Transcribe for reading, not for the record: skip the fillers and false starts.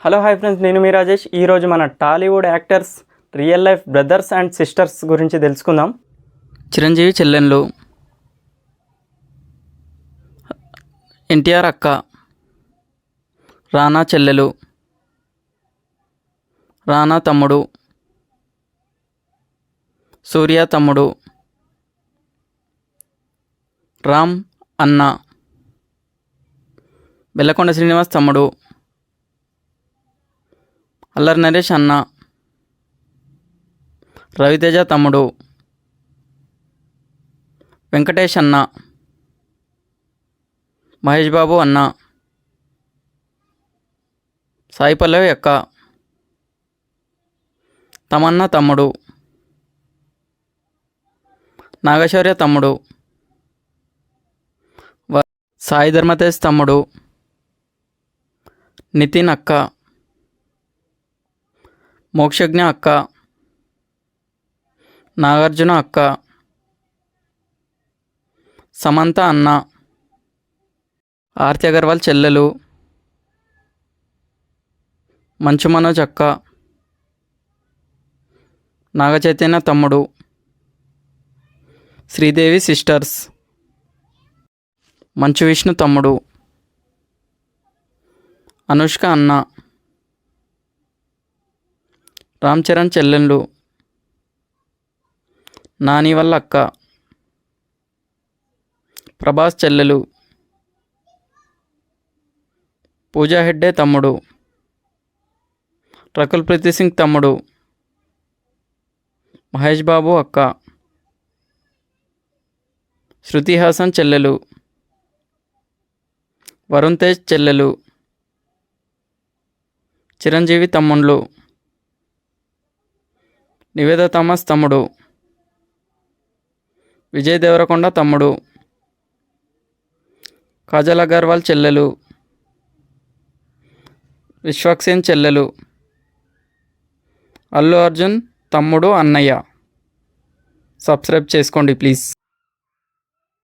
Hello hi friends, నేను మీ రాజేష్. ఈరోజు మన Tollywood actors real life brothers and sisters గురించి తెలుసుకుందాం. చిరంజీవి చెల్లెళ్ళు ఎన్టీఆర్ అక్క, రానా చెల్లెలు, రానా తమ్ముడు, సూర్య తమ్ముడు, రామ్ అన్న, బెల్లకొండ శ్రీనివాస్ తమ్ముడు, అల్లరి నరేష్ అన్న, రవితేజ తమ్ముడు, వెంకటేష్ అన్న, మహేష్ బాబు అన్న, సాయి పల్లవి అక్క, తమన్నా తమ్ముడు, నాగశౌర్య తమ్ముడు, సాయి ధర్మతేజ్ తమ్ముడు, నితిన్ అక్క, మోక్షజ్ఞ అక్క, నాగార్జున అక్క, సమంత అన్న, ఆర్తి అగర్వాల్ చెల్లెలు, మంచు మనోజ్ అక్క, నాగచైతన్య తమ్ముడు, శ్రీదేవి సిస్టర్స్, మంచు విష్ణు తమ్ముడు, అనుష్క అన్న, రామ్ చరణ్ చెల్లెళ్ళు, నాని వాళ్ళ అక్క, ప్రభాస్ చెల్లెలు, పూజా హెగ్డే తమ్ముడు, రకుల్ ప్రీతి సింగ్ తమ్ముడు, మహేష్ బాబు అక్క, శృతి హాసన్ చెల్లెలు, వరుణ్ తేజ్ చెల్లెలు, చిరంజీవి తమ్ముళ్ళు, నివేద థామస్ తమ్ముడు, విజయ్ దేవరకొండ తమ్ముడు, కాజల్ అగర్వాల్ చెల్లెలు, విశ్వక్సేన్ చెల్లెలు, అల్లు అర్జున్ తమ్ముడు అన్నయ్య. సబ్స్క్రైబ్ చేసుకోండి ప్లీజ్.